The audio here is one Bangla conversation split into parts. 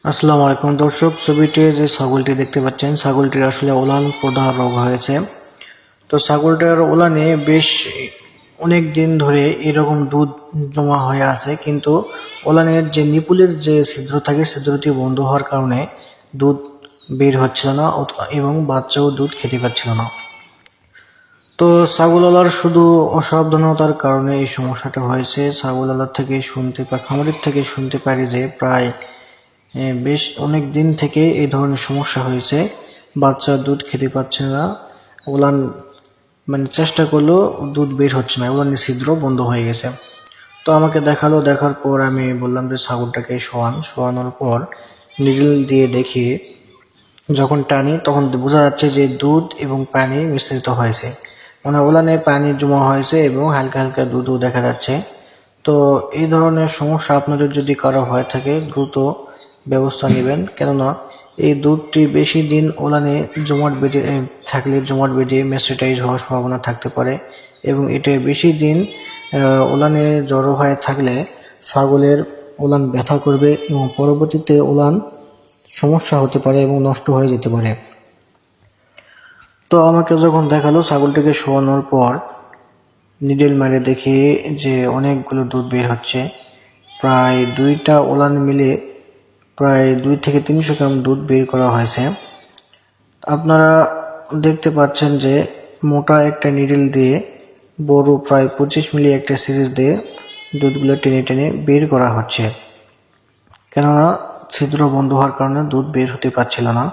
আসসালামু আলাইকুম দর্শক, ছবিতে যে ছাগলটি দেখতে পাচ্ছেন ছাগলটির আসলে ওলান প্রদাহ রোগ হয়েছে। তো ছাগলটার ওলানে বেশ অনেক দিন ধরে এরকম দুধ জমা হয়ে আছে, কিন্তু ওলানের যে নিপুলের যে ছিদ্র থাকে ছিদ্রটি বন্ধ হওয়ার কারণে দুধ বের হচ্ছিল না এবং বাচ্চাও দুধ খেতে পাচ্ছিল না। তো ছাগলওয়ালার শুধু অসাবধানতার কারণে এই সমস্যাটা হয়েছে। ছাগলওয়ালার থেকে খামারের থেকে শুনতে পারি যে প্রায় বেশ অনেক দিন থেকে এই ধরনের সমস্যা হয়েছে। বাচ্চা দুধ খেতে পাচ্ছে না, ওলান চেষ্টা করলেও দুধ বের হচ্ছে না, ওলানের ছিদ্র বন্ধ হয়ে গেছে। তো আমাকে দেখালো, দেখার পর আমি বললাম যে ছাগলটাকে শোয়ানোর পর নিডল দিয়ে দেখি, যখন টানি তখন বোঝা যাচ্ছে যে দুধ এবং পানি মিশ্রিত হয়েছে, ওলানে পানি জমা হয়েছে এবং হালকা হালকা দুধও দেখা যাচ্ছে। তো এই ধরনের সমস্যা আপনাদের যদি কারো হয়ে থাকে দ্রুত ব্যবস্থা নেবেন, কেননা এই দুধটি বেশি দিন ওলানে জমাট বেঁধে থাকলে জমাট বেঁধে ম্যাস্টাইটিস হওয়ার সম্ভাবনা থাকতে পারে, এবং এটা বেশি দিন ওলানে জড়ো হয়ে থাকলে ছাগলের ওলান ব্যথা করবে এবং পরবর্তীতে ওলান সমস্যা হতে পারে এবং নষ্ট হয়ে যেতে পারে। তো আমাকে যখন দেখালো ছাগলটিকে শোয়ানোর পর নিডেল মারে দেখি যে অনেকগুলো দুধ বের হচ্ছে, প্রায় 2টা ওলান মিলে প্রায় 2 থেকে 300 গ্রাম দুধ বের করা হয়েছে। আপনারা দেখতে পাচ্ছেন যে মোটা একটা নিডেল দিয়ে বড় প্রায় 25 মিলি একটা সিরিজ দিয়ে দুধগুলো টেনে টেনে বের করা হচ্ছে, কেননা ছিদ্র বন্ধ হওয়ার কারণে দুধ বের হতে পারছিল না।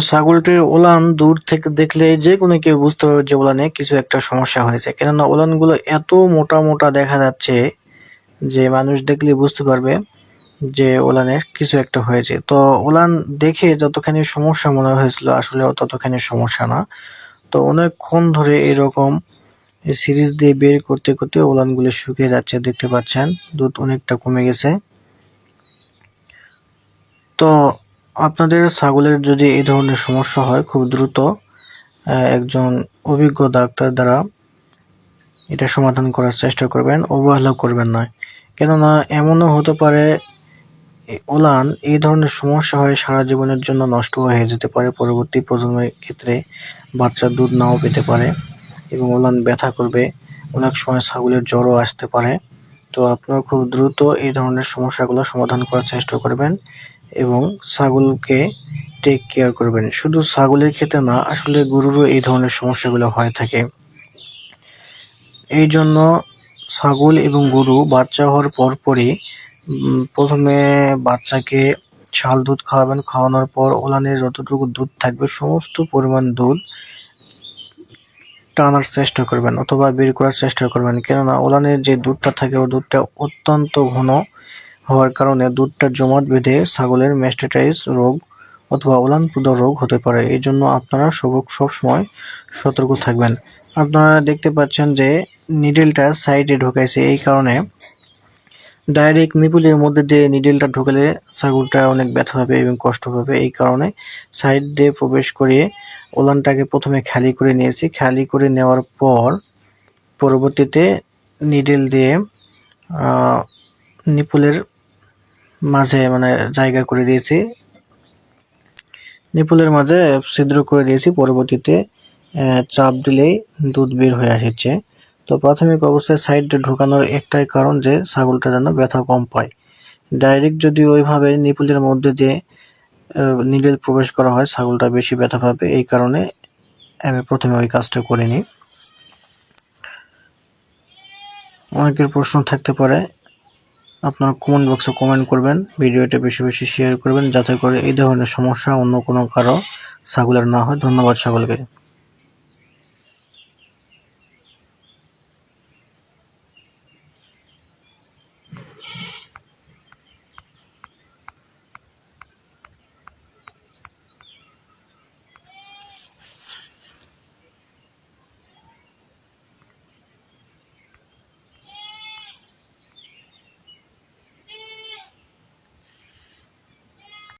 ছাগলটির ওলান দূর থেকে দেখলে যে কোনো কেউ বুঝতে পারবে যে ওলানে কিছু একটা সমস্যা হয়েছে, কেননা ওলানগুলো এত মোটা মোটা দেখা যাচ্ছে যে মানুষ দেখলে বুঝতে পারবে যে ওলানের কিছু একটা হয়েছে। তো ওলান দেখে যতখানি সমস্যা মনে হয়েছিল আসলে ততখানি সমস্যা না। তো অনেকক্ষণ ধরে এরকম সিরিজ দিয়ে বের করতে করতে ওলানগুলো শুকিয়ে যাচ্ছে, দেখতে পাচ্ছেন দুধ অনেকটা কমে গেছে। তো আপনাদের ছাগলের যদি এই ধরনের সমস্যা হয় খুব দ্রুত একজন অভিজ্ঞ ডাক্তার দ্বারা এটা সমাধান করার চেষ্টা করবেন, অবহেলা করবেন না, কেননা এমনও হতে পারে ওলান এই ধরনের সমস্যা হয় সারা জীবনের জন্য নষ্ট হয়ে যেতে পারে, পরবর্তী প্রজন্মের ক্ষেত্রে বাচ্চা দুধ নাও পেতে পারে এবং ওলান ব্যথা করবে, অনেক সময় ছাগলের জ্বরও আসতে পারে। তো আপনারা খুব দ্রুত এই ধরনের সমস্যাগুলো সমাধান করার চেষ্টা করবেন এবং ছাগলকে টেক কেয়ার করবেন। শুধু ছাগলের ক্ষেত্রে না, আসলে গরুরও এই ধরনের সমস্যাগুলো হয়ে থাকে। এই জন্য ছাগল এবং গরু বাচ্চা হওয়ার পরপরই প্রথমে বাচ্চাকে ছাল দুধ খাওয়াবেন, খাওয়ানোর পর ওলানের যতটুকু দুধ থাকবে সমস্ত পরিমাণ দুধ টানার চেষ্টা করবেন অথবা বের করার চেষ্টা করবেন, কেননা ওলানের যে দুধটা থাকে ওই দুধটা অত্যন্ত ঘন হওয়ার কারণে দুধটা জমাট বেঁধে ছাগলের ম্যাস্টাইটিস রোগ অথবা ওলান প্রদাহ রোগ হতে পারে। এই জন্য আপনারা সবসময় সতর্ক থাকবেন। আপনারা দেখতে পাচ্ছেন যে নিডেলটা সাইডে ঢোকাইছে, এই কারণে ডাইরেক্ট নিপুলের মধ্যে দিয়ে নিডেলটা ঢুকালে ছাগলটা অনেক ব্যথা পাবে এবং কষ্ট পাবে। এই কারণে সাইড দিয়ে প্রবেশ করিয়ে ওলানটাকে প্রথমে খালি করে নিয়েছি, খালি করে নেওয়ার পর পরবর্তীতে নিডেল দিয়ে নিপুলের মাঝে জায়গা করে দিয়েছি, নিপুলের মাঝে ছিদ্র করে দিয়েছি, পরবর্তীতে চাপ দিলেই দুধ বের হয়ে আসছে। তো প্রাথমিক অবস্থায় সাইডে ঢোকানোর একটাই কারণ যে ছাগলটা যেন ব্যথা কম পায়। ডাইরেক্ট যদি ওইভাবে নিপুলের মধ্যে দিয়ে নিডেল প্রবেশ করা হয় ছাগলটা বেশি ব্যথা পাবে, এই কারণে আমি প্রথমে ওই কাজটা করিনি। অনেকের প্রশ্ন থাকতে পারে, আপনারা কমেন্ট বক্সে কমেন্ট করবেন, ভিডিওটা বেশি বেশি শেয়ার করবেন যাতে করে এই ধরনের সমস্যা অন্য কোনো কারো ছাগলের না হয়। ধন্যবাদ সকলকে।